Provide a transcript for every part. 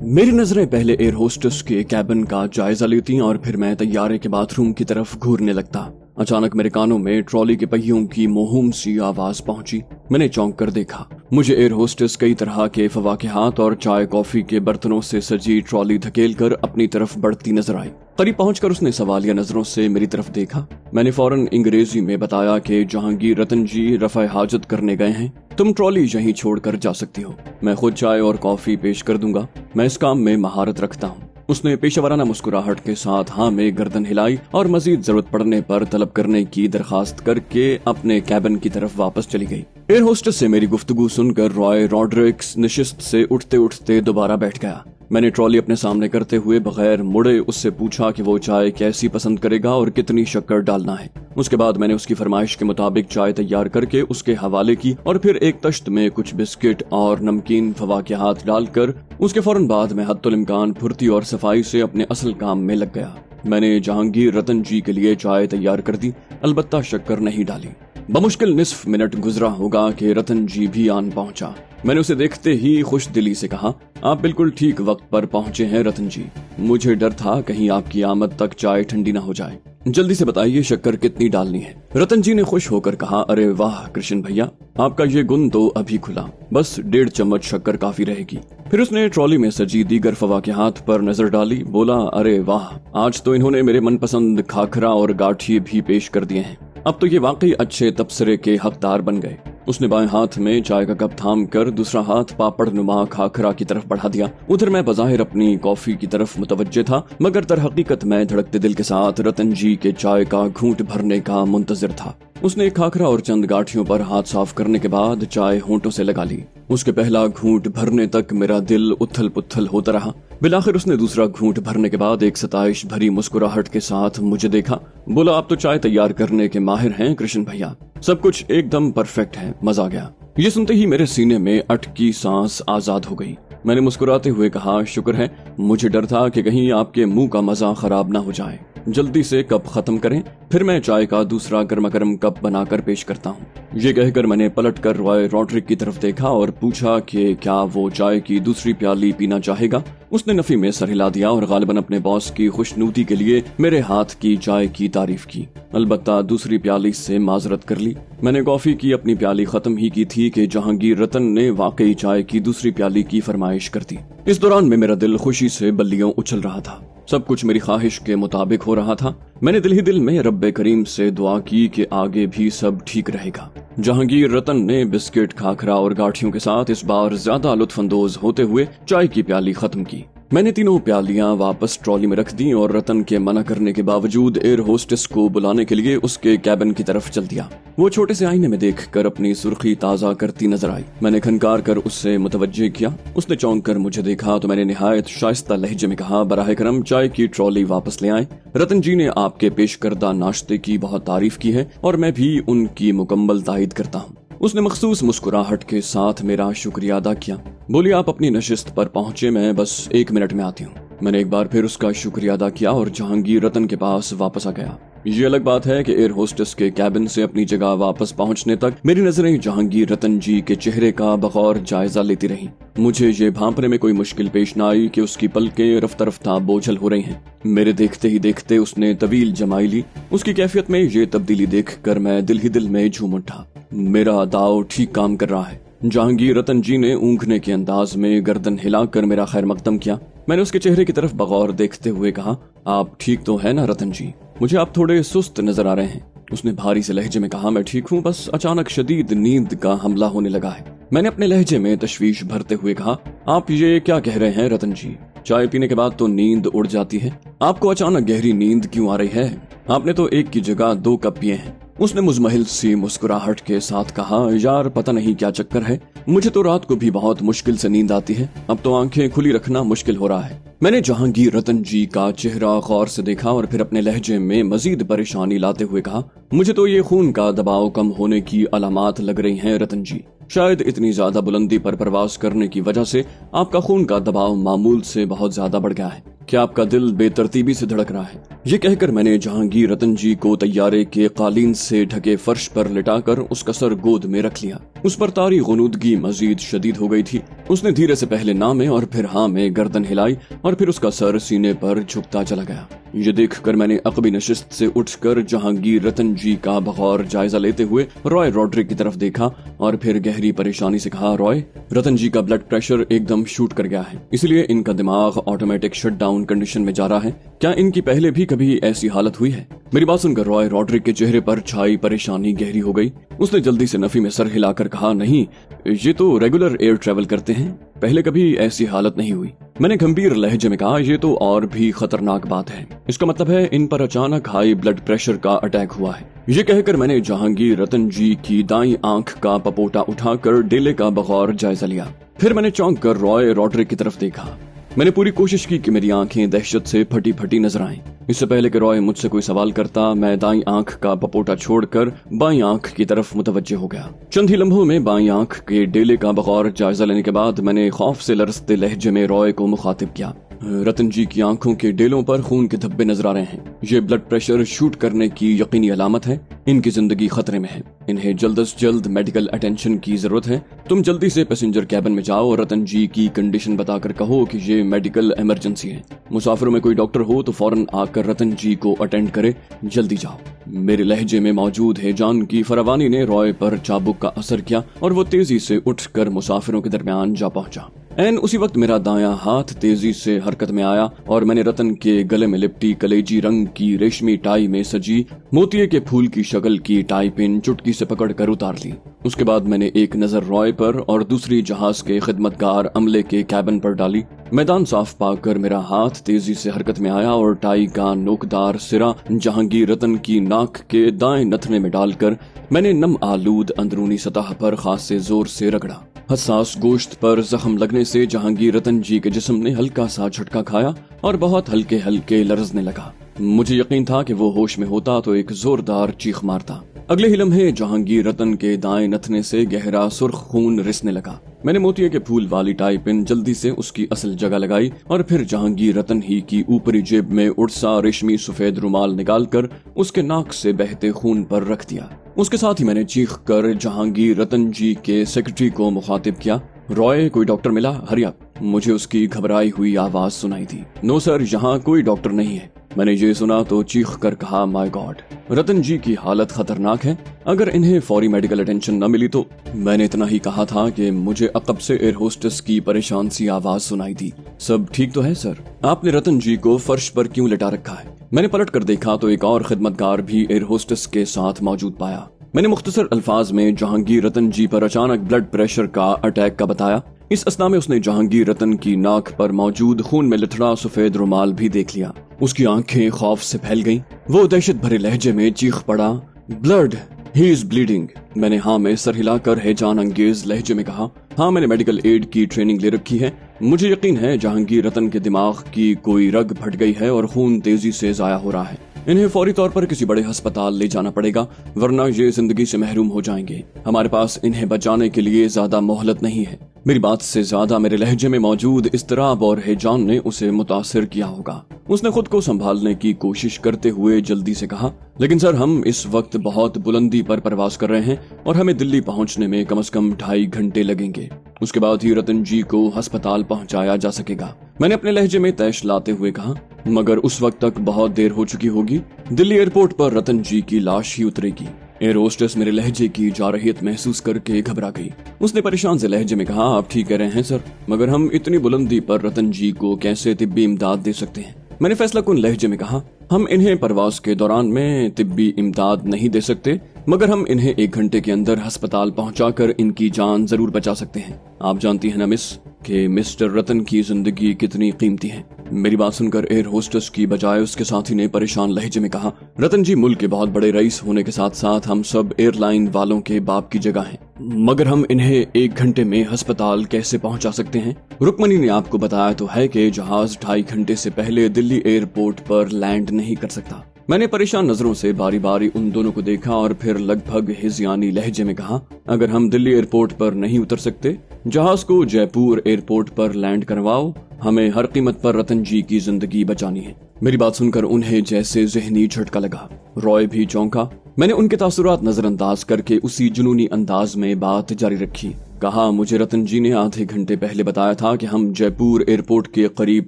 मेरी नजरें पहले एयर होस्टेस के कैबिन का जायजा लेती और फिर मैं तैयारे के बाथरूम की तरफ घूरने लगता। अचानक मेरे कानों में ट्रॉली के पहियों की मोहूम सी आवाज पहुंची। मैंने चौंक कर देखा। मुझे एयर होस्टेस कई तरह के फवाकेहात और चाय कॉफी के बर्तनों से सजी ट्रॉली धकेलकर अपनी तरफ बढ़ती नजर आई। करीब पहुंचकर उसने सवालिया नजरों से मेरी तरफ देखा। मैंने फौरन अंग्रेजी में बताया कि जहांगीर रतन जी रफ़ा हाजत करने गए हैं, तुम ट्रॉली यहीं छोड़कर जा सकती हो। मैं खुद चाय और कॉफी पेश कर दूंगा, मैं इस काम में महारत रखता हूँ। उसने पेशेवराना मुस्कुराहट के साथ हाँ में गर्दन हिलाई और मजीद जरूरत पड़ने पर तलब करने की दरखास्त करके अपने कैबिन की तरफ वापस चली गई। एयर होस्टेस से मेरी गुफ्तगू सुनकर रॉय रॉड्रिक्स निशिस्त से उठते उठते दोबारा बैठ गया। मैंने ट्रॉली अपने सामने करते हुए बगैर मुड़े उससे पूछा कि वो चाय कैसी पसंद करेगा और कितनी शक्कर डालना है। उसके बाद मैंने उसकी फरमाइश के मुताबिक चाय तैयार करके उसके हवाले की और फिर एक तश्त में कुछ बिस्किट और नमकीन फवाकेहात डालकर उसके फौरन बाद मैं हद्दुल इम्कान फुर्ती और सफाई से अपने असल काम में लग गया। मैंने जहांगीर रतन जी के लिए चाय तैयार कर दी, अलबत्ता शक्कर नहीं डाली। बमुश्किल निस्फ मिनट गुजरा होगा कि रतन जी भी आन पहुंचा। मैंने उसे देखते ही खुश दिली से कहा, आप बिल्कुल ठीक वक्त पर पहुंचे हैं रतन जी। मुझे डर था कहीं आपकी आमद तक चाय ठंडी न हो जाए। जल्दी से बताइए शक्कर कितनी डालनी है। रतन जी ने खुश होकर कहा, अरे वाह कृष्ण भैया, आपका ये गुण तो अभी खुला, बस 1.5 चम्मच शक्कर काफी रहेगी। फिर उसने ट्रॉली में सजी दीगर फवाकेहात पर नजर डाली, बोला, अरे वाह, आज तो इन्होंने मेरे मनपसंद खाखरा और गाठिए भी पेश कर दिए हैं। अब तो ये वाकई अच्छे तबसरे के हकदार बन गए। उसने बाएं हाथ में चाय का कप थाम कर दूसरा हाथ पापड़ नुमा खाखरा की तरफ बढ़ा दिया। उधर मैं बज़ाहिर अपनी कॉफी की तरफ मुतवज्जे था, मगर दर हकीकत मैं धड़कते दिल के साथ रतन जी के चाय का घूंट भरने का मुंतजिर था। उसने एक खाखरा और चंद गाठियों पर हाथ साफ करने के बाद चाय होंठों से लगा ली। उसके पहला घूंट भरने तक मेरा दिल उथल पुथल होता रहा। बिलाखिर उसने दूसरा घूंट भरने के बाद एक सताइश भरी मुस्कुराहट के साथ मुझे देखा, बोला, आप तो चाय तैयार करने के माहिर हैं कृष्ण भैया, सब कुछ एकदम परफेक्ट है, मजा आ गया। ये सुनते ही मेरे सीने में अटकी सांस आजाद हो गई। मैंने मुस्कुराते हुए कहा, शुक्र है, मुझे डर था कि कहीं आपके मुंह का मजा खराब ना हो जाए। जल्दी से कप खत्म करें, फिर मैं चाय का दूसरा गर्मा गर्म कप बनाकर पेश करता हूँ। ये कहकर मैंने पलटकर रॉय रॉड्रिक की तरफ देखा और पूछा कि क्या वो चाय की दूसरी प्याली पीना चाहेगा। उसने नफी में सर हिला दिया और गालिबन अपने बॉस की खुशनुदी के लिए मेरे हाथ की चाय की तारीफ की। अलबत्ता दूसरी प्याली से माजरत कर ली। मैंने कॉफी की अपनी प्याली खत्म ही की थी कि जहांगीर रतन ने वाकई चाय की दूसरी प्याली की फरमाइश कर दी। इस दौरान में मेरा दिल खुशी से बल्लियों उछल रहा था। सब कुछ मेरी ख्वाहिश के मुताबिक हो रहा था। मैंने दिल ही दिल में रब्बे करीम से दुआ की कि आगे भी सब ठीक रहेगा। जहांगीर रतन ने बिस्किट, खाखरा और गाठियों के साथ इस बार ज्यादा लुत्फानंदोज होते हुए चाय की प्याली खत्म की। मैंने तीनों प्यालियां वापस ट्रॉली में रख दी और रतन के मना करने के बावजूद एयर होस्टेस को बुलाने के लिए उसके कैबिन की तरफ चल दिया। वो छोटे से आईने में देखकर अपनी सुर्खी ताजा करती नजर आई। मैंने खनकार कर उससे मुतवज्जे किया। उसने चौंक कर मुझे देखा तो मैंने निहायत शाइस्ता लहजे में कहा, बराह करम चाय की ट्रॉली वापस ले आए। रतन जी ने आपके पेश करदा नाश्ते की बहुत तारीफ की है और मैं भी उनकी मुकम्मल तायद करता हूँ। उसने मखसूस मुस्कुराहट के साथ मेरा शुक्रिया अदा किया। बोली, आप अपनी नशिस्त पर पहुंचे, मैं बस 1 मिनट में आती हूँ। मैंने एक बार फिर उसका शुक्रिया अदा किया और जहांगीर रतन के पास वापस आ गया। ये अलग बात है कि एयर होस्टेस के कैबिन से अपनी जगह वापस पहुंचने तक मेरी नजरें जहांगीर रतन जी के चेहरे का बगौर जायजा लेती रहीं। मुझे ये भांपने में कोई मुश्किल पेश न आई कि उसकी पलकें रफ्ता रफ्ता बोझल हो रही हैं। मेरे देखते ही देखते उसने तवील जमाई ली। उसकी कैफियत में ये तब्दीली देखकर मैं दिल ही दिल में झूम उठा। मेरा दाव ठीक काम कर रहा है। जहांगीर रतन जी ने ऊँघने के अंदाज में गर्दन हिलाकर मेरा खैर मकदम किया। मैंने उसके चेहरे की तरफ बगौर देखते हुए कहा, आप ठीक तो है ना रतन जी? मुझे आप थोड़े सुस्त नजर आ रहे हैं। उसने भारी से लहजे में कहा, मैं ठीक हूँ, बस अचानक शदीद नींद का हमला होने लगा है। मैंने अपने लहजे में तशवीश भरते हुए कहा, आप ये क्या कह रहे हैं रतन जी? चाय पीने के बाद तो नींद उड़ जाती है, आपको अचानक गहरी नींद क्यों आ रही है? आपने तो एक की जगह 2 कप पिए हैं। उसने मुजमहिल सी मुस्कुराहट के साथ कहा, यार पता नहीं क्या चक्कर है, मुझे तो रात को भी बहुत मुश्किल से नींद आती है, अब तो आंखें खुली रखना मुश्किल हो रहा है। मैंने जहांगीर रतन जी का चेहरा गौर से देखा और फिर अपने लहजे में मजीद परेशानी लाते हुए कहा, मुझे तो ये खून का दबाव कम होने की अलामात लग रही हैं रतन जी। शायद इतनी ज्यादा बुलंदी पर परवाज करने की वजह से आपका खून का दबाव मामूल से बहुत ज्यादा बढ़ गया है। क्या आपका दिल बेतरतीबी से धड़क रहा है? ये कहकर मैंने जहांगीर रतन जी को तैयारे के कालीन से ढके फर्श पर लिटाकर उसका सर गोद में रख लिया। उस पर तारी गुनूदगी मजीद शदीद हो गई थी। उसने धीरे से पहले ना में और फिर हाँ में गर्दन हिलाई और फिर उसका सर सीने पर झुकता चला गया। ये देखकर मैंने अकबी नशिस्त से उठकर जहांगीर रतन जी का बगौर जायजा लेते हुए रॉय रॉड्रिक की तरफ देखा और फिर गहरी परेशानी से कहा, रॉय, रतन जी का ब्लड प्रेशर एकदम शूट कर गया है, इसलिए इनका दिमाग ऑटोमेटिक शटडाउन कंडीशन में जा रहा है। क्या इनकी पहले भी कभी ऐसी हालत हुई है? मेरी बात सुनकर रॉय रॉड्रिक के चेहरे पर छाई परेशानी गहरी हो गई। उसने जल्दी से नफी में सर हिलाकर कहा, नहीं, ये तो रेगुलर एयर ट्रेवल करते हैं, पहले कभी ऐसी हालत नहीं हुई। मैंने गंभीर लहजे में कहा, ये तो और भी खतरनाक बात है। इसका मतलब है इन पर अचानक हाई ब्लड प्रेशर का अटैक हुआ है। ये कहकर मैंने जहांगीर रतन जी की दाईं आंख का पपोटा उठाकर डेले का बगौर जायजा लिया। फिर मैंने चौंक कर रॉय रॉड्रिक की तरफ देखा। मैंने पूरी कोशिश की कि मेरी आंखें दहशत से फटी फटी नजर आएं। इससे पहले कि रॉय मुझसे कोई सवाल करता, मैं दाईं आंख का पपोटा छोड़कर बाईं आंख की तरफ मुतवज्जे हो गया। चंद ही लम्हों में बाईं आंख के डेले का बगौर जायजा लेने के बाद मैंने खौफ से लरसते लहजे में रॉय को मुखातिब किया। रतन जी की आंखों के डेलों पर खून के धब्बे नजर आ रहे हैं। ये ब्लड प्रेशर शूट करने की यकीनी अलामत है। इनकी जिंदगी खतरे में है। इन्हें जल्द से जल्द मेडिकल अटेंशन की जरूरत है। तुम जल्दी से पैसेंजर कैबिन में जाओ और रतन जी की कंडीशन बताकर कहो कि ये मेडिकल इमरजेंसी है। मुसाफिरों में कोई डॉक्टर हो तो फौरन आकर रतन जी को अटेंड करे। जल्दी जाओ। मेरे लहजे में मौजूद हैजान की फरावानी ने रॉय पर चाबुक का असर किया और वो तेजी से उठकर मुसाफिरों के दरमियान जा पहुंचा। एन उसी वक्त मेरा दायां हाथ तेजी से हरकत में आया और मैंने रतन के गले में लिपटी कलेजी रंग की रेशमी टाई में सजी मोतिये के फूल की शक्ल की टाई पिन चुटकी से पकड़कर उतार ली। उसके बाद मैंने एक नजर रॉय पर और दूसरी जहाज के खिदमतगार अमले के कैबिन पर डाली। मैदान साफ पाकर मेरा हाथ तेजी से हरकत में आया और टाई का नोकदार सिरा जहांगीर रतन की नाक के दाएं नथने में डालकर मैंने नम आलूद अंदरूनी सतह पर खासे जोर से रगड़ा। हसास गोश्त पर जख्म लगने से जहांगीर रतन जी के जिस्म ने हल्का सा झटका खाया और बहुत हल्के हल्के लरजने लगा। मुझे यकीन था कि वो होश में होता तो एक जोरदार चीख मारता। अगले ही लम्हे जहांगीर रतन के दाएं नथने से गहरा सुर्ख खून रिसने लगा। मैंने मोतिये के फूल वाली टाई पिन जल्दी से उसकी असल जगह लगाई और फिर जहांगीर रतन ही की ऊपरी जेब में उड़सा रेशमी सफेद रुमाल निकालकर उसके नाक से बहते खून पर रख दिया। उसके साथ ही मैंने चीख कर जहांगीर रतन जी के सेक्रेटरी को मुखातिब किया, रॉय, कोई डॉक्टर मिला? Hurry up. मुझे उसकी घबराई हुई आवाज सुनाई थी। नो सर, यहाँ कोई डॉक्टर नहीं है। मैंने ये सुना तो चीख कर कहा, माय गॉड, रतन जी की हालत खतरनाक है। अगर इन्हें फौरी मेडिकल अटेंशन न मिली तो। मैंने इतना ही कहा था कि मुझे अकब से एयर होस्टेस की परेशान सी आवाज सुनाई दी। सब ठीक तो है सर? आपने रतन जी को फर्श पर क्यों लिटा रखा है? मैंने पलट कर देखा तो एक और खिदमतगार भी एयर होस्टेस के साथ मौजूद पाया। मैंने मुख्तसर अल्फाज में जहांगीर रतन जी पर अचानक ब्लड प्रेशर का अटैक का बताया। इस असना में उसने जहांगीर रतन की नाक पर मौजूद खून में लिथड़ा सफेद रुमाल भी देख लिया। उसकी आंखें खौफ से फैल गईं। वो दहशत भरे लहजे में चीख पड़ा, ब्लड, ही इज ब्लीडिंग। मैंने हाँ में सर हिलाकर हैजान अंगेज लहजे में कहा, हाँ, मैंने मेडिकल एड की ट्रेनिंग ले रखी है। मुझे यकीन है जहांगीर रतन के दिमाग की कोई रग फट गई है और खून तेजी से जाया हो रहा है। इन्हें फौरी तौर पर किसी बड़े अस्पताल ले जाना पड़ेगा, वरना ये जिंदगी से महरूम हो जाएंगे। हमारे पास इन्हें बचाने के लिए ज्यादा मोहलत नहीं है। मेरी बात से ज्यादा मेरे लहजे में मौजूद इस्तराब और हैजान ने उसे मुतासिर किया होगा। उसने खुद को संभालने की कोशिश करते हुए जल्दी से कहा, लेकिन सर, हम इस वक्त बहुत बुलंदी पर परवाज कर रहे हैं और हमें दिल्ली पहुंचने में कम से कम 2.5 घंटे लगेंगे। उसके बाद ही रतन जी को अस्पताल पहुंचाया जा सकेगा। मैंने अपने लहजे में तैश लाते हुए कहा, मगर उस वक्त तक बहुत देर हो चुकी होगी। दिल्ली एयरपोर्ट पर रतन जी की लाश ही उतरेगी। एयर होस्टेस मेरे लहजे की जारहियत महसूस करके घबरा गई। उसने परेशान से लहजे में कहा, आप ठीक कह रहे हैं सर, मगर हम इतनी बुलंदी पर रतन जी को कैसे तिब्बी इमदाद दे सकते हैं? मैंने फैसला कुन लहजे में कहा, हम इन्हें परवाज के दौरान में तिब्बी इमदाद नहीं दे सकते, मगर हम इन्हें 1 घंटे के अंदर अस्पताल पहुंचाकर इनकी जान जरूर बचा सकते हैं। आप जानती हैं ना मिस कि मिस्टर रतन की जिंदगी कितनी कीमती है। मेरी बात सुनकर एयर होस्टेस की बजाय उसके साथी ने परेशान लहजे में कहा, रतन जी मुल्क के बहुत बड़े रईस होने के साथ साथ हम सब एयरलाइन वालों के बाप की जगह हैं, मगर हम इन्हें 1 घंटे में अस्पताल कैसे पहुंचा सकते हैं? रुकमनी ने आपको बताया तो है कि जहाज 2.5 घंटे से पहले दिल्ली एयरपोर्ट पर लैंड नहीं कर सकता। मैंने परेशान नजरों से बारी बारी उन दोनों को देखा और फिर लगभग हिज़यानी लहजे में कहा, अगर हम दिल्ली एयरपोर्ट पर नहीं उतर सकते, जहाज को जयपुर एयरपोर्ट पर लैंड करवाओ। हमें हर कीमत पर रतन जी की जिंदगी बचानी है। मेरी बात सुनकर उन्हें जैसे ज़हनी झटका लगा। रॉय भी चौंका। मैंने उनके तासुरात नजरअंदाज करके उसी जुनूनी अंदाज में बात जारी रखी। कहा, मुझे रतन जी ने आधे घंटे पहले बताया था कि हम जयपुर एयरपोर्ट के करीब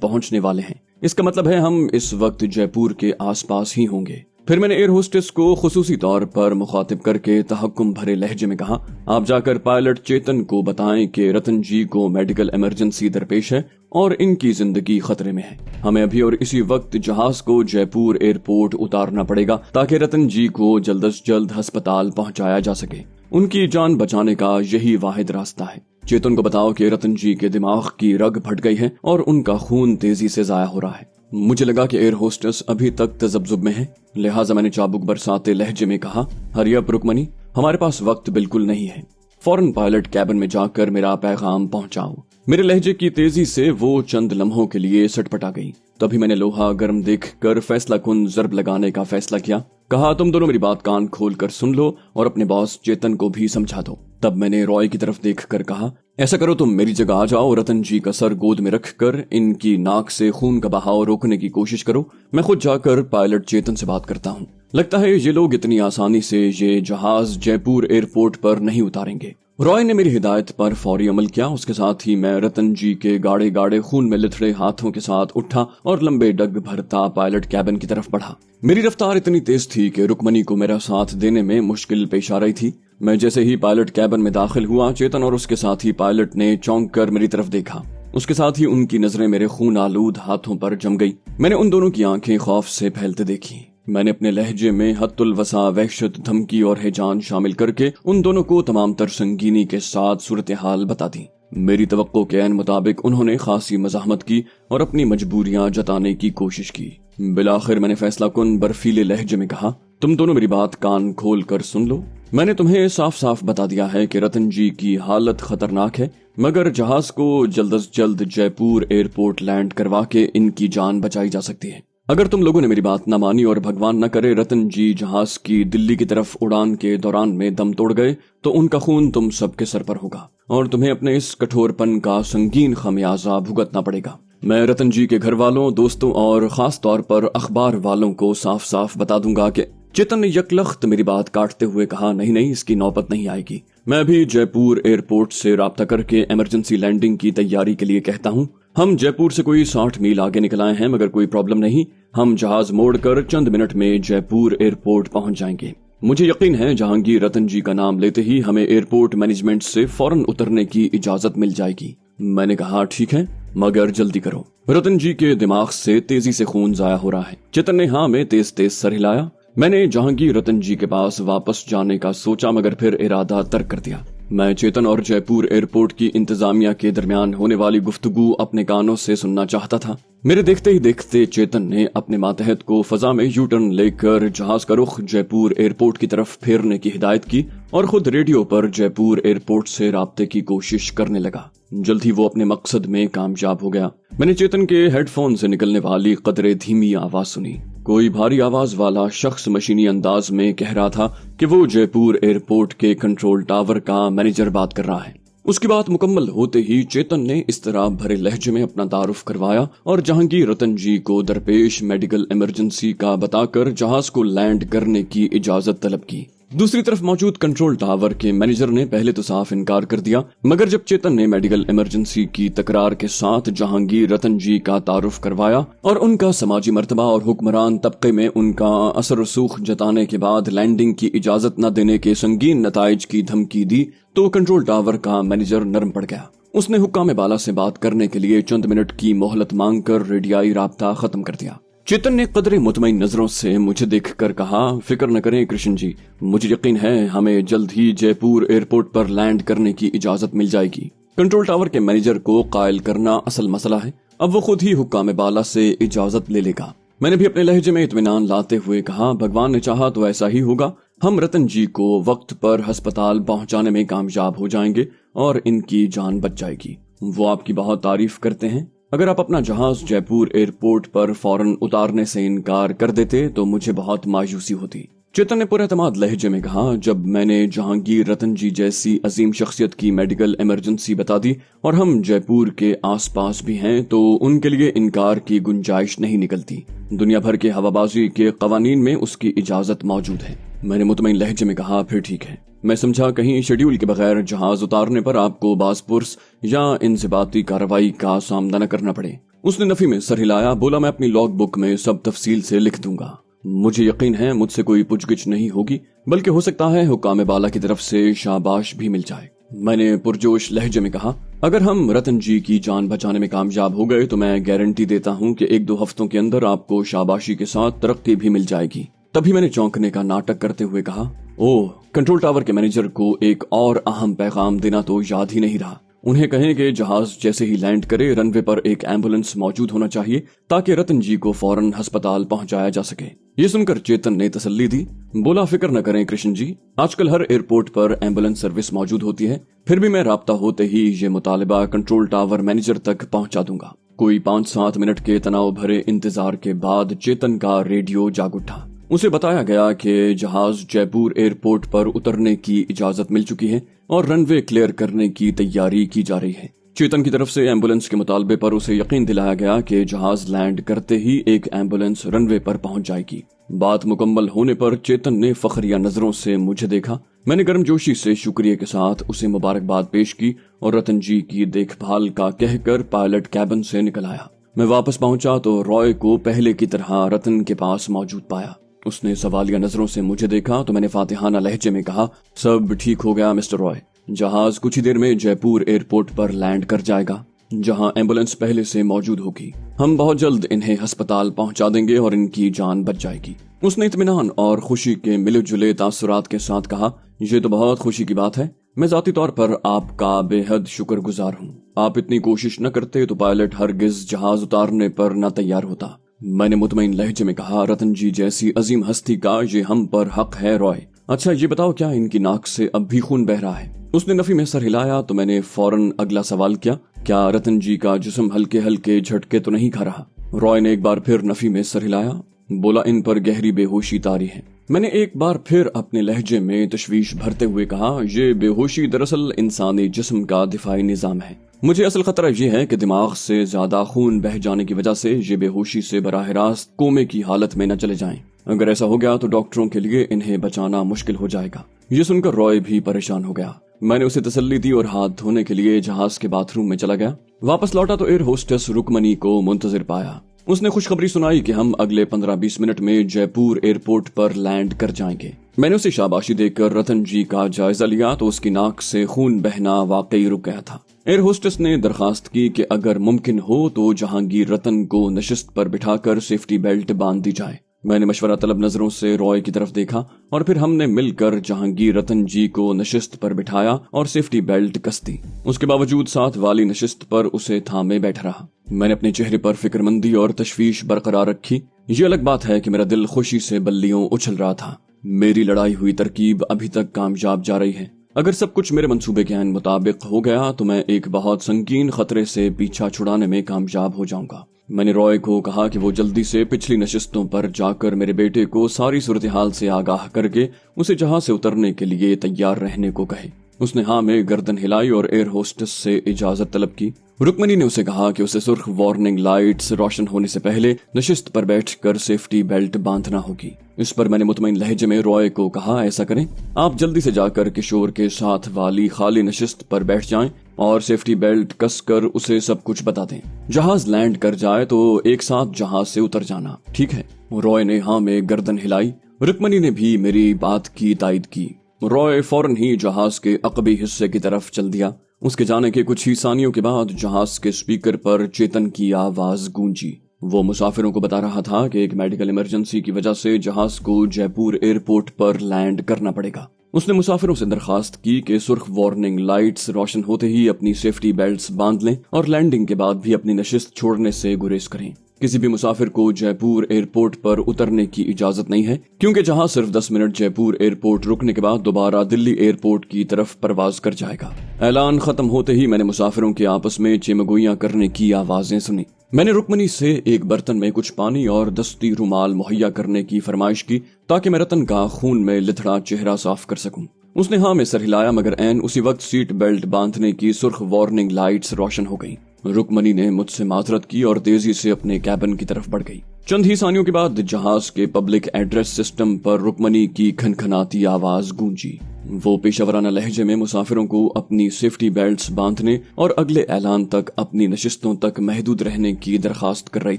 पहुंचने वाले हैं। इसका मतलब है हम इस वक्त जयपुर के आसपास ही होंगे। फिर मैंने एयर होस्टेस को खुसूसी तौर पर मुखातिब करके तहक्कुम भरे लहजे में कहा, आप जाकर पायलट चेतन को बताएं कि रतन जी को मेडिकल इमरजेंसी दरपेश है और इनकी जिंदगी खतरे में है। हमें अभी और इसी वक्त जहाज को जयपुर एयरपोर्ट उतारना पड़ेगा ताकि रतन जी को जल्द से जल्द अस्पताल पहुंचाया जा सके। उनकी जान बचाने का यही वाहिद रास्ता है। चेतन को बताओ कि रतन जी के दिमाग की रग फट गई है और उनका खून तेजी से जाया हो रहा है। मुझे लगा कि एयर होस्टेस अभी तक तजब्जुब में है, लिहाजा मैंने चाबुक बरसाते लहजे में कहा, हरी अप रुकमनी, हमारे पास वक्त बिल्कुल नहीं है। फौरन पायलट कैबिन में जाकर मेरा पैगाम पहुंचाओ। मेरे लहजे की तेजी से वो चंद लम्हों के लिए सटपटा गई। तभी मैंने लोहा गर्म देखकर फैसला कुन जर्ब लगाने का फैसला किया। कहा, तुम दोनों मेरी बात कान खोल कर सुन लो और अपने बॉस चेतन को भी समझा दो। तब मैंने रॉय की तरफ देखकर कहा, ऐसा करो, तुम मेरी जगह आ जाओ, रतन जी का सर गोद में रखकर इनकी नाक से खून का बहाव रोकने की कोशिश करो। मैं खुद जाकर पायलट चेतन से बात करता हूँ। लगता है ये लोग इतनी आसानी से ये जहाज जयपुर एयरपोर्ट पर नहीं उतारेंगे। रॉय ने मेरी हिदायत पर फौरी अमल किया। उसके साथ ही मैं रतन जी के गाढ़े गाढ़े खून में लिथड़े हाथों के साथ उठा और लंबे डग भरता पायलट कैबिन की तरफ बढ़ा। मेरी रफ्तार इतनी तेज थी कि रुकमनी को मेरा साथ देने में मुश्किल पेश आ रही थी। मैं जैसे ही पायलट कैबिन में दाखिल हुआ, चेतन और उसके साथी पायलट ने चौंक कर मेरी तरफ देखा। उसके साथ ही उनकी नजरें मेरे खून आलूद हाथों पर जम गई। मैंने उन दोनों की आंखें खौफ से फैलते देखी। मैंने अपने लहजे में हत्तुल वसा, वहशत, धमकी और हिजान शामिल करके उन दोनों को तमाम तर संगीनी के साथ सूरत हाल बता दी। मेरी तवक्को के ऐन मुताबिक उन्होंने खासी मज़ाहमत की और अपनी मजबूरियां जताने की कोशिश की। बिलाखिर मैंने फैसला कुन बर्फीले लहजे में कहा, तुम दोनों मेरी बात कान खोल कर सुन लो। मैंने तुम्हें साफ साफ बता दिया है कि रतन जी की हालत खतरनाक है, मगर जहाज को जल्द से जल्द जयपुर एयरपोर्ट लैंड करवा के इनकी जान बचाई जा सकती है। अगर तुम लोगों ने मेरी बात न मानी और भगवान न करे रतन जी जहाज की दिल्ली की तरफ उड़ान के दौरान में दम तोड़ गए, तो उनका खून तुम सबके सर पर होगा और तुम्हें अपने इस कठोरपन का संगीन खमियाजा भुगतना पड़ेगा। मैं रतन जी के घर वालों, दोस्तों और खास तौर पर अखबार वालों को साफ साफ बता दूंगा कि चेतन ने यकलख्त मेरी बात काटते हुए कहा, नहीं नहीं, इसकी नौबत नहीं आएगी। मैं भी जयपुर एयरपोर्ट से राब्ता करके इमरजेंसी लैंडिंग की तैयारी के लिए कहता हूँ। हम जयपुर से कोई 60 मील आगे निकल आए हैं, मगर कोई प्रॉब्लम नहीं, हम जहाज मोड़कर चंद मिनट में जयपुर एयरपोर्ट पहुंच जाएंगे। मुझे यकीन है जहांगीर रतन जी का नाम लेते ही हमें एयरपोर्ट मैनेजमेंट से फौरन उतरने की इजाजत मिल जाएगी। मैंने कहा, ठीक है, मगर जल्दी करो, रतन जी के दिमाग से तेजी से खून जाया हो रहा है। चेतन ने हाँ में तेज तेज सर हिलाया। मैंने जहांगीर रतन जी के पास वापस जाने का सोचा, मगर फिर इरादा तर्क कर दिया। मैं चेतन और जयपुर एयरपोर्ट की इंतजामिया के दरमियान होने वाली गुफ्तगू अपने कानों से सुनना चाहता था। मेरे देखते ही देखते चेतन ने अपने मातहत को फजा में यू टर्न लेकर जहाज का रुख जयपुर एयरपोर्ट की तरफ फेरने की हिदायत की और खुद रेडियो पर जयपुर एयरपोर्ट से राब्ते की कोशिश करने लगा। जल्द ही वो अपने मकसद में कामयाब हो गया। मैंने चेतन के हेडफोन से निकलने वाली कदरे धीमी आवाज सुनी। कोई भारी आवाज वाला शख्स मशीनी अंदाज में कह रहा था कि वो जयपुर एयरपोर्ट के कंट्रोल टावर का मैनेजर बात कर रहा है। उसकी बात मुकम्मल होते ही चेतन ने इस तरह भरे लहजे में अपना तारुफ करवाया और जहांगीर रतन जी को दरपेश मेडिकल इमरजेंसी का बताकर जहाज को लैंड करने की इजाजत तलब की। दूसरी तरफ मौजूद कंट्रोल टावर के मैनेजर ने पहले तो साफ इनकार कर दिया, मगर जब चेतन ने मेडिकल इमरजेंसी की तकरार के साथ जहांगीर रतन जी का तारुफ करवाया और उनका समाजी मर्तबा और हुक्मरान तबके में उनका असर रसूख जताने के बाद लैंडिंग की इजाजत न देने के संगीन नताइज की धमकी दी, तो कंट्रोल टावर का मैनेजर नरम पड़ गया। उसने हुक्काम बाला से बात करने के लिए चंद मिनट की मोहलत मांगकर रेडियाई राब्ता खत्म कर दिया। चेतन ने कदरे मुतमईन नजरों से मुझे देखकर कहा, फिक्र न करें कृष्ण जी, मुझे यकीन है हमें जल्द ही जयपुर एयरपोर्ट पर लैंड करने की इजाजत मिल जाएगी। कंट्रोल टावर के मैनेजर को कायल करना असल मसला है, अब वो खुद ही हुक्काम बाला से इजाजत ले लेगा। मैंने भी अपने लहजे में इत्मीनान लाते हुए कहा, भगवान ने चाहा तो ऐसा ही होगा। हम रतन जी को वक्त पर अस्पताल पहुंचाने में कामयाब हो जाएंगे और इनकी जान बच जाएगी। वो आपकी बहुत तारीफ करते हैं। अगर आप अपना जहाज जयपुर एयरपोर्ट पर फौरन उतारने से इनकार कर देते तो मुझे बहुत मायूसी होती। चेतन ने पूरे एतमाद लहजे में कहा। जब मैंने जहांगीर रतन जी जैसी अजीम शख्सियत की मेडिकल इमरजेंसी बता दी और हम जयपुर के आसपास भी हैं तो उनके लिए इनकार की गुंजाइश नहीं निकलती। दुनिया भर के हवाबाजी के कवानीन में उसकी इजाजत मौजूद है। मैंने मुतमईन लहजे में कहा, फिर ठीक है। मैं समझा कहीं शेड्यूल के बगैर जहाज उतारने पर आपको बासपुर्स या इंजिबाती कार्रवाई का सामना न करना पड़े। उसने नफी में सर हिलाया, बोला, मैं अपनी लॉग बुक में सब तफसील से लिख दूंगा। मुझे यकीन है मुझसे कोई पूछगिछ नहीं होगी, बल्कि हो सकता है हुक्काम बाला की तरफ से शाबाश भी मिल जाए। मैंने पुरजोश लहजे में कहा, अगर हम रतन जी की जान बचाने में कामयाब हो गए तो मैं गारंटी देता हूं कि 1-2 हफ्तों के अंदर आपको शाबाशी के साथ तरक्की भी मिल जाएगी। तभी मैंने चौंकने का नाटक करते हुए कहा, ओह, कंट्रोल टावर के मैनेजर को एक और अहम पैगाम देना तो याद ही नहीं रहा। उन्हें कहें कि जहाज जैसे ही लैंड करे रनवे पर एक एम्बुलेंस मौजूद होना चाहिए ताकि रतन जी को फौरन अस्पताल पहुंचाया जा सके। ये सुनकर चेतन ने तसल्ली दी, बोला, फिक्र न करें कृष्ण जी, आजकल हर एयरपोर्ट पर एम्बुलेंस सर्विस मौजूद होती है। फिर भी मैं राब्ता होते ही ये मुतालिबा कंट्रोल टावर मैनेजर तक पहुंचा दूंगा। कोई 5-7 मिनट के तनाव भरे इंतजार के बाद चेतन का रेडियो जाग उठा। उसे बताया गया कि जहाज जयपुर एयरपोर्ट पर उतरने की इजाजत मिल चुकी है और रनवे क्लियर करने की तैयारी की जा रही है। चेतन की तरफ से एम्बुलेंस के मुतालबे पर उसे यकीन दिलाया गया कि जहाज लैंड करते ही एक एम्बुलेंस रनवे पर पहुंच जाएगी। बात मुकम्मल होने पर चेतन ने फखरिया नजरों से मुझे देखा। मैंने गर्मजोशी से शुक्रिया के साथ उसे मुबारकबाद पेश की और रतन जी की देखभाल का कहकर पायलट कैबिन से निकल आया। मैं वापस पहुंचा तो रॉय को पहले की तरह रतन के पास मौजूद पाया। उसने सवालिया नजरों से मुझे देखा तो मैंने फातिहाना लहजे में कहा, सब ठीक हो गया मिस्टर रॉय। जहाज कुछ ही देर में जयपुर एयरपोर्ट पर लैंड कर जाएगा, जहां एम्बुलेंस पहले से मौजूद होगी। हम बहुत जल्द इन्हें अस्पताल पहुंचा देंगे और इनकी जान बच जाएगी। उसने इत्मीनान और खुशी के मिले जुले तासुरात के साथ कहा, ये तो बहुत खुशी की बात है। मैं जाती तौर पर आपका बेहद शुक्रगुजार हूँ। आप इतनी कोशिश न करते तो पायलट हरगिज जहाज उतारने पर न तैयार होता। मैंने मुतमईन लहजे में कहा, रतन जी जैसी अजीम हस्ती का ये हम पर हक है रॉय। अच्छा ये बताओ, क्या इनकी नाक से अब भी खून बह रहा है? उसने नफी में सर हिलाया तो मैंने फौरन अगला सवाल किया, क्या रतन जी का जिस्म हल्के हल्के झटके तो नहीं खा रहा? रॉय ने एक बार फिर नफी में सर हिलाया, बोला, इन पर गहरी बेहोशी तारी है। मैंने एक बार फिर अपने लहजे में तशवीश भरते हुए कहा, ये बेहोशी दरअसल इंसानी जिस्म का दिफाई निजाम है। मुझे असल खतरा यह है कि दिमाग से ज्यादा खून बह जाने की वजह से ये बेहोशी से बराह रास्त कोमे की हालत में न चले जाएं। अगर ऐसा हो गया तो डॉक्टरों के लिए इन्हें बचाना मुश्किल हो जाएगा। ये सुनकर रॉय भी परेशान हो गया। मैंने उसे तसल्ली दी और हाथ धोने के लिए जहाज के बाथरूम में चला गया। वापस लौटा तो एयर होस्टेस रुकमनी को मुंतजिर पाया। उसने खुशखबरी सुनाई कि हम अगले 15-20 मिनट में जयपुर एयरपोर्ट पर लैंड कर जाएंगे। मैंने उसे शाबाशी देकर रतन जी का जायजा लिया तो उसकी नाक से खून बहना वाकई रुक गया था। एयर होस्टेस ने दरखास्त की कि अगर मुमकिन हो तो जहांगीर रतन को नशिस्त पर बिठाकर सेफ्टी बेल्ट बांध दी जाए। मैंने मशवरा तलब नजरों से रॉय की तरफ देखा और फिर हमने मिलकर जहांगीर रतन जी को नशिस्त पर बिठाया और सेफ्टी बेल्ट कस दी। उसके बावजूद साथ वाली नशिस्त पर उसे थामे बैठा रहा। मैंने अपने चेहरे पर फिक्रमंदी और तशवीश बरकरार रखी। ये अलग बात है कि मेरा दिल खुशी से बल्लियों उछल रहा था। मेरी लड़ाई हुई तरकीब अभी तक कामयाब जा रही है। अगर सब कुछ मेरे मंसूबे के मुताबिक हो गया तो मैं एक बहुत संगीन खतरे से पीछा छुड़ाने में कामयाब हो जाऊंगा। मैंने रॉय को कहा कि वो जल्दी से पिछली नशिस्तों पर जाकर मेरे बेटे को सारी सूरत हाल से आगाह करके उसे जहाज से उतरने के लिए तैयार रहने को कहे। उसने हाँ में गर्दन हिलाई और एयर होस्टेस से इजाजत तलब की। रुकमनी ने उसे कहा कि उसे सुर्ख वार्निंग लाइट्स रोशन होने से पहले नशिस्त पर बैठकर सेफ्टी बेल्ट बांधना होगी। इस पर मैंने मुतमईन लहजे में रॉय को कहा, ऐसा करें, आप जल्दी से जाकर किशोर के साथ वाली खाली नशिस्त पर बैठ जाएं और सेफ्टी बेल्ट कसकर उसे सब कुछ बता दें। जहाज लैंड कर जाए तो एक साथ जहाज से उतर जाना, ठीक है? रॉय ने हाँ में गर्दन हिलाई। रुकमनी ने भी मेरी बात की तायद की। रॉय फौरन ही जहाज के अकबी हिस्से की तरफ चल दिया। उसके जाने के कुछ ही सानियों के बाद जहाज के स्पीकर पर चेतन की आवाज गूंजी। वो मुसाफिरों को बता रहा था कि एक मेडिकल इमरजेंसी की वजह से जहाज को जयपुर एयरपोर्ट पर लैंड करना पड़ेगा। उसने मुसाफिरों से दरखास्त की कि सुर्ख वार्निंग लाइट्स रोशन होते ही अपनी सेफ्टी बेल्ट्स बांध लें और लैंडिंग के बाद भी अपनी नशिस्त छोड़ने से गुरेज करें। किसी भी मुसाफिर को जयपुर एयरपोर्ट पर उतरने की इजाजत नहीं है, क्योंकि जहाज सिर्फ 10 मिनट जयपुर एयरपोर्ट रुकने के बाद दोबारा दिल्ली एयरपोर्ट की तरफ परवाज कर जाएगा। ऐलान खत्म होते ही मैंने मुसाफिरों के आपस में चिमगोइयां करने की आवाजें सुनी। मैंने रुक्मणी से एक बर्तन में कुछ पानी और दस्ती रुमाल मुहैया करने की फरमाइश की ताकि मैं रतन का खून में लिथड़ा चेहरा साफ कर सकूं। उसने हाँ में सर हिलाया, मगर ऐन उसी वक्त सीट बेल्ट बांधने की सुर्ख वार्निंग लाइट्स रोशन हो गई। रुक्मणी ने मुझसे माजरत की और तेजी से अपने कैबिन की तरफ बढ़ गई। चंद ही सानियों के बाद जहाज के पब्लिक एड्रेस सिस्टम पर रुक्मणी की खनखनाती आवाज गूंजी। वो पेशावराना लहजे में मुसाफिरों को अपनी सेफ्टी बेल्ट्स बांधने और अगले ऐलान तक अपनी नशिस्तों तक महदूद रहने की दरखास्त कर रही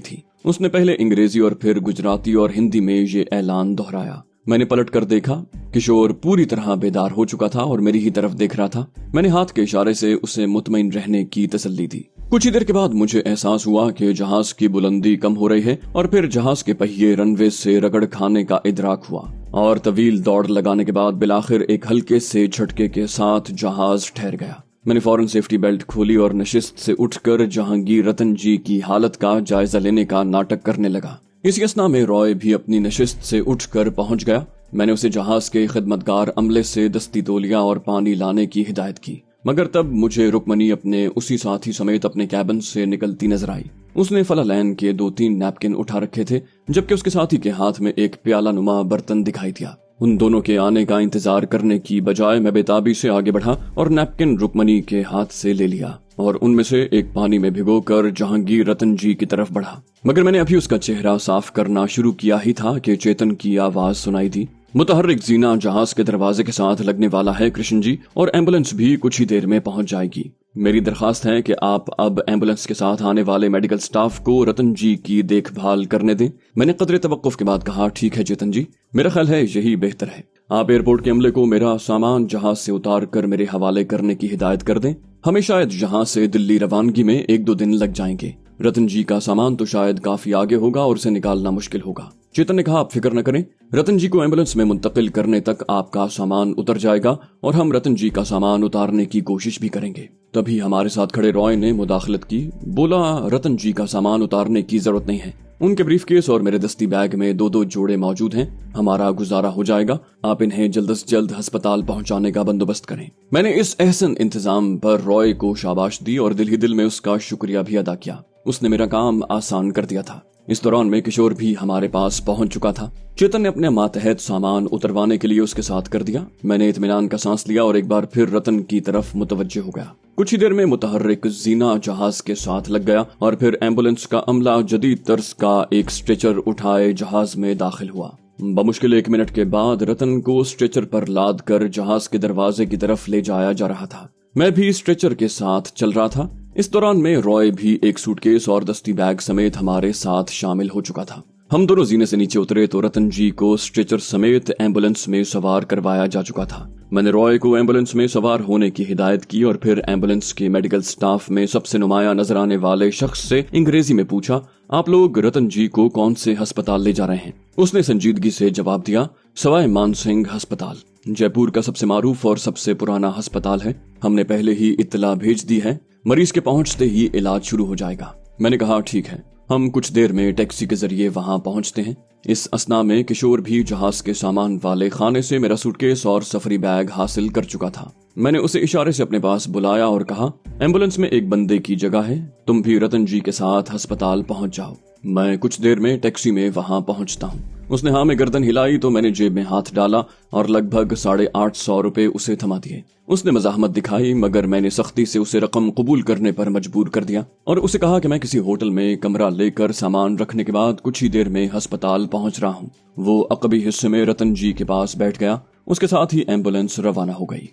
थी। उसने पहले अंग्रेजी और फिर गुजराती और हिंदी में ये ऐलान दोहराया। मैंने पलट कर देखा। किशोर पूरी तरह बेदार हो चुका था और मेरी ही तरफ देख रहा था। मैंने हाथ के इशारे से उसे मुतमईन रहने की तसल्ली दी। कुछ ही देर के बाद मुझे एहसास हुआ कि जहाज की बुलंदी कम हो रही है और फिर जहाज के पहिए रनवे से रगड़ खाने का इदराक हुआ और तवील दौड़ लगाने के बाद बिलाखिर एक हल्के से झटके के साथ जहाज ठहर गया। मैंने फौरन सेफ्टी बेल्ट खोली और नशिस्त से उठकर जहांगीर रतन जी की हालत का जायजा लेने का नाटक करने लगा। इसी असना में रॉय भी अपनी नशिस्त से उठकर पहुंच गया। मैंने उसे जहाज के खिदमतगार अमले से दस्ती तौलिया और पानी लाने की हिदायत की, मगर तब मुझे रुक्मणी अपने उसी साथी समेत अपने कैबिन से निकलती नजर आई। उसने फलालैन के 2-3 नैपकिन उठा रखे थे, जबकि उसके साथी के हाथ में एक प्याला नुमा बर्तन दिखाई दिया। उन दोनों के आने का इंतजार करने की बजाय मैं बेताबी से आगे बढ़ा और नैपकिन रुक्मणी के हाथ से ले लिया और उनमें से एक पानी में भिगोकर जहांगीर रतन जी की तरफ बढ़ा। मगर मैंने अभी उसका चेहरा साफ करना शुरू किया ही था कि चेतन की आवाज सुनाई दी। मुतहर्रिक जीना जहाज के दरवाजे के साथ लगने वाला है कृष्ण जी, और एम्बुलेंस भी कुछ ही देर में पहुंच जाएगी। मेरी दरखास्त है कि आप अब एम्बुलेंस के साथ आने वाले मेडिकल स्टाफ को रतन जी की देखभाल करने दें। मैंने कदरे तवक्कुफ के बाद कहा, ठीक है चेतन जी, मेरा ख्याल है यही बेहतर है। आप एयरपोर्ट के अमले को मेरा सामान जहाज से उतार कर मेरे हवाले करने की हिदायत कर दें। हमें शायद जहां से दिल्ली रवानगी में 1-2 दिन लग जाएंगे। रतन जी का सामान तो शायद काफी आगे होगा और उसे निकालना मुश्किल होगा। चेतन ने कहा, आप फिक्र न करें, रतन जी को एम्बुलेंस में मुंतकिल करने तक आपका सामान उतर जाएगा और हम रतन जी का सामान उतारने की कोशिश भी करेंगे। तभी हमारे साथ खड़े रॉय ने मुदाखलत की। बोला, रतन जी का सामान उतारने की जरूरत नहीं है, उनके ब्रीफकेस और मेरे दस्ती बैग में 2-2 जोड़े मौजूद हैं, हमारा गुजारा हो जाएगा। आप इन्हें जल्द से जल्द अस्पताल पहुंचाने का बंदोबस्त करें। मैंने इस एहसन इंतजाम पर रॉय को शाबाश दी और दिल ही दिल में उसका शुक्रिया भी अदा किया। उसने मेरा काम आसान कर दिया था। इस दौरान में किशोर भी हमारे पास पहुंच चुका था। चेतन ने अपने मातहत सामान उतरवाने के लिए उसके साथ कर दिया। मैंने इत्मीनान का सांस लिया और एक बार फिर रतन की तरफ मुतवज्जे हो गया। कुछ ही देर में मुतहर्रिक जीना जहाज के साथ लग गया और फिर एम्बुलेंस का अमला जदीद तर्ज का एक स्ट्रेचर उठाए जहाज में दाखिल हुआ। बमुश्किल 1 मिनट के बाद रतन को स्ट्रेचर पर लाद कर जहाज के दरवाजे की तरफ ले जाया जा रहा था। मैं भी स्ट्रेचर के साथ चल रहा था। इस दौरान में रॉय भी एक सूटकेस और दस्ती बैग समेत हमारे साथ शामिल हो चुका था। हम दोनों जीने से नीचे उतरे तो रतन जी को स्ट्रेचर समेत एम्बुलेंस में सवार करवाया जा चुका था। मैंने रॉय को एम्बुलेंस में सवार होने की हिदायत की और फिर एम्बुलेंस के मेडिकल स्टाफ में सबसे नुमाया नजर आने वाले शख्स से अंग्रेजी में पूछा, आप लोग रतन जी को कौन से अस्पताल ले जा रहे हैं? उसने संजीदगी से जवाब दिया, सवाई मानसिंह अस्पताल, जयपुर का सबसे मारूफ और सबसे पुराना अस्पताल है। हमने पहले ही इत्तला भेज दी है, मरीज के पहुंचते ही इलाज शुरू हो जाएगा। मैंने कहा, ठीक है, हम कुछ देर में टैक्सी के जरिए वहां पहुंचते हैं। इस असना में किशोर भी जहाज के सामान वाले खाने से मेरा सूटकेस और सफरी बैग हासिल कर चुका था। मैंने उसे इशारे से अपने पास बुलाया और कहा, एम्बुलेंस में एक बंदे की जगह है, तुम भी रतन जी के साथ अस्पताल पहुंच जाओ, मैं कुछ देर में टैक्सी में वहां पहुंचता हूँ। उसने हाँ में गर्दन हिलाई तो मैंने जेब में हाथ डाला और लगभग 850 रुपए उसे थमा दिए। उसने मजाहमत दिखाई, मगर मैंने सख्ती से उसे रकम कबूल करने पर मजबूर कर दिया और उसे कहा कि मैं किसी होटल में कमरा लेकर सामान रखने के बाद कुछ ही देर में अस्पताल पहुंच रहा हूँ। वो अकबी हिस्से में रतन जी के पास बैठ गया। उसके साथ ही एम्बुलेंस रवाना हो गई।